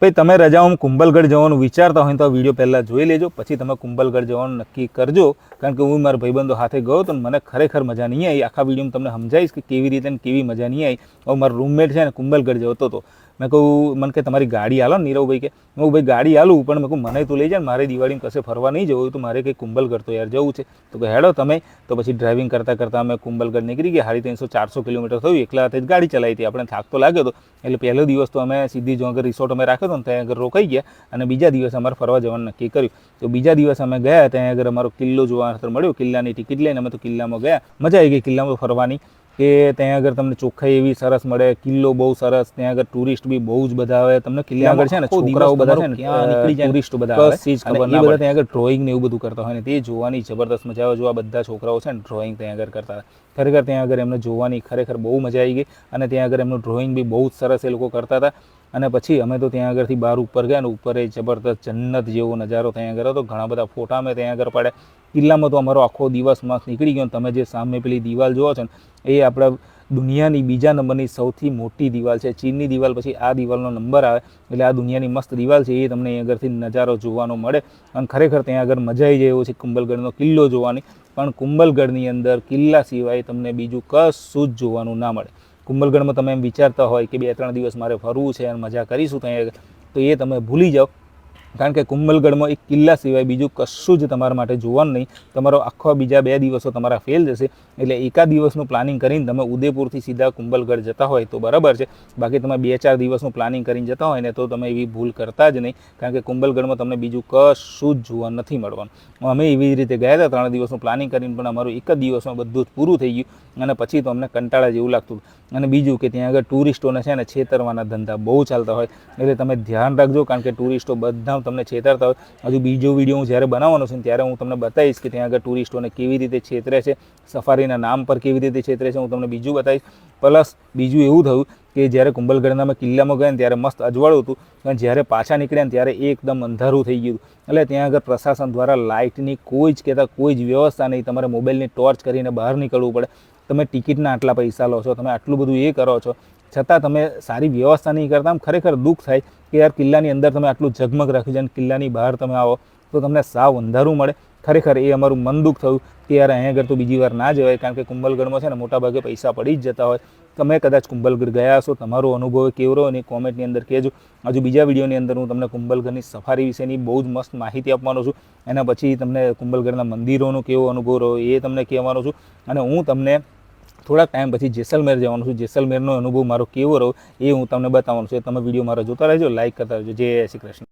ભાઈ તમે રજાઓમાં કુંભલગઢ જવાનું વિચારતા હોય તો આ વિડીયો પહેલાં જોઈ લેજો, પછી તમે કુંભલગઢ જવાનું નક્કી કરજો. કારણ કે હું મારા ભાઈબંધો સાથે ગયો તો મને ખરેખર મજા નહીં આવી. આખા વિડીયોમાં તમને સમજાવીશ કે કેવી રીતે ને કેવી મજા નહીં આવી. હવે મારો રૂમમેટ છે ને કુંભલગઢ જતો હતો. મેં કહું મને કે તમારી ગાડી હાલો ને નીરવભાઈ કે. હું ભાઈ ગાડી હાલું પણ મેં કહું મને તો લઈ જાય ને, મારે દિવાળીમાં કશે ફરવા નહીં જવું તો મારે કંઈ કુંભલગઢ તો યાર જવું છે. તો કે હેડો તમે. તો પછી ડ્રાઇવિંગ કરતાં કરતાં અમે કુંભલગઢ નીકળી ગયા. 350-400 કિલોમીટર થયું. એકલા હાથે જ ગાડી ચલાવી હતી. આપણે થાક તો લાગ્યો હતો. એટલે પહેલો દિવસ તો અમે સીધી જો આગળ રિસોર્ટ અમે રાખ્યો હતો ને ત્યાં આગળ રોકાઈ ગયા અને બીજા દિવસે અમારે ફરવા જવાનું નક્કી કર્યું. તો બીજા દિવસે અમે ગયા ત્યાં આગળ અમારો કિલ્લો જોવા મળ્યો. કિલ્લાની ટિકિટ લઈને અમે તો કિલ્લામાં ગયા. મજા આવી ગઈ કિલ્લામાં ફરવાની કે ત્યાં આગળ તમને ચોખ્ખાઈ એવી સરસ મળે. કિલ્લો બહુ સરસ. ત્યાં આગળ ટુરિસ્ટ બી બહુ જ બધા આવે. તમને કિલ્લા આગળ છે ને છોકરાઓ બધા છે ને નીકળી જાય, ટુરિસ્ટ બધા આવે અને એ બધા ત્યાં આગળ ડ્રોઈંગ ને એવું બધું કરતા હોય ને તે જોવાની જબરદસ્ત મજા આવે. જો આ બધા છોકરાઓ છે ને ડ્રોઈંગ ત્યાં આગળ કરતા હતા. ખરેખર ત્યાં આગળ એમને જોવાની ખરેખર બહુ મજા આવી ગઈ અને ત્યાં આગળ એમનું ડ્રોઈંગ બી બહુ જ સરસ એ લોકો કરતા હતા. અને પછી અમે તો ત્યાં આગળથી બહાર ઉપર ગયા ને ઉપર એ જબરદસ્ત જન્નત જેવો નજારો ત્યાં આગળ હતો. ઘણા બધા ફોટા અમે ત્યાં આગળ પાડ્યા. કિલ્લામાં તો અમારો આખો દિવસ મસ્ત નીકળી ગયો. તમે જે સામે પેલી દિવાલ જોવો છો ને એ આપણા દુનિયાની બીજા નંબરની સૌથી મોટી દિવાલ છે. ચીનની દિવાલ પછી આ દિવાલનો નંબર આવે એટલે આ દુનિયાની મસ્ત દિવાલ છે. એ તમને અહીં આગળથી નજારો જોવાનો મળે અને ખરેખર ત્યાં આગળ મજા આવી જાય એવો છે કુંભલગઢનો કિલ્લો જોવાની. પણ કુંભલગઢની અંદર કિલ્લા સિવાય તમને બીજું કશું જ જોવાનું ના મળે. કુંભલગઢમાં તમે એમ વિચારતા હોય કે 2-3 દિવસ મારે ફરવું છે અને મજા કરીશું ત્યાં, તો એ તમે ભૂલી જાઓ. કારણ કે કુંભલગઢમાં એક કિલ્લા સિવાય બીજું કશું જ તમારા માટે જોવાનું નહીં. તમારો આખો બીજા 2 દિવસો તમારા ફેલ જશે. એટલે એકાદ દિવસનું પ્લાનિંગ કરીને તમે ઉદયપુરથી સીધા કુંભલગઢ જતા હોય તો બરાબર છે. બાકી તમે 2-4 દિવસનું પ્લાનિંગ કરીને જતા હોય ને તો તમે એવી ભૂલ કરતા જ નહીં. કારણ કે કુંભલગઢમાં તમને બીજું કશું જ જોવા નથી મળવાનું. અમે એવી જ રીતે ગયા હતા 3 દિવસનું પ્લાનિંગ કરીને, પણ અમારું એક જ દિવસમાં બધું જ પૂરું થઈ ગયું અને પછી તો અમને કંટાળા જેવું લાગતું. અને બીજું કે ત્યાં આગળ ટુરિસ્ટોને છે ને છેતરવાના ધંધા બહુ ચાલતા હોય. એટલે તમે ધ્યાન રાખજો. કારણ કે ટુરિસ્ટો બધા તમને છેતરતા હોય. હજુ બીજો વિડીયો હું જ્યારે બનાવવાનો છું ત્યારે હું તમને બતાવીશ કે ત્યાં આગળ ટુરિસ્ટોને કેવી રીતે છેતરે છે, સફારીના નામ પર કેવી રીતે છેતરે છે, હું તમને બીજું બતાવીશ. પ્લસ બીજું એવું થયું કે જ્યારે કુંભલગઢના અમે કિલ્લામાં ગયા ને ત્યારે મસ્ત અજવાળું હતું અને જ્યારે પાછા નીકળ્યા ને ત્યારે એકદમ અંધારું થઈ ગયું. એટલે ત્યાં આગળ પ્રશાસન દ્વારા લાઇટની કોઈ જ કહેતા કોઈ જ વ્યવસ્થા નહીં. તમારે મોબાઈલની ટોર્ચ કરીને બહાર નીકળવું પડે. તમે ટિકિટના આટલા પૈસા લો છો, તમે આટલું બધું એ કરો છો, છતાં તમે સારી વ્યવસ્થા નહીં કરતા. આમ ખરેખર દુઃખ થાય કે યાર કિલ્લાની અંદર તમે આટલું ઝગમગ રાખ્યું છે અને કિલ્લાની બહાર તમે આવો તો તમને સાવ અંધારું મળે. ખરેખર એ અમારું મન દુઃખ થયું કે યાર અહીંયા આગળ તો બીજી વાર ના જવાય. કારણ કે કુંભલગઢમાં છે ને મોટાભાગે પૈસા પડી જ જતા હોય. તમે કદાચ કુંભલગઢ ગયા હશો, તમારો અનુભવ કેવો રહ્યો અને કોમેન્ટની અંદર કહેજો. હજુ બીજા વિડીયોની અંદર હું તમને કુંભલગઢની સફારી વિશેની બહુ જ મસ્ત માહિતી આપવાનો છું. એના પછી તમને કુંભલગઢના મંદિરોનો કેવો અનુભવ રહ્યો એ તમને કહેવાનો છું. અને હું તમને થોડાક ટાઈમ પછી જેસલમેર જવાનું છું. જેસલમેરનો અનુભવ મારો કેવો રહ્યો એ હું તમને બતાવવાનું છું. તમે વિડીયો મારો જોતા રહેજો, લાઇક કરતા રહેજો. જય શ્રી કૃષ્ણ.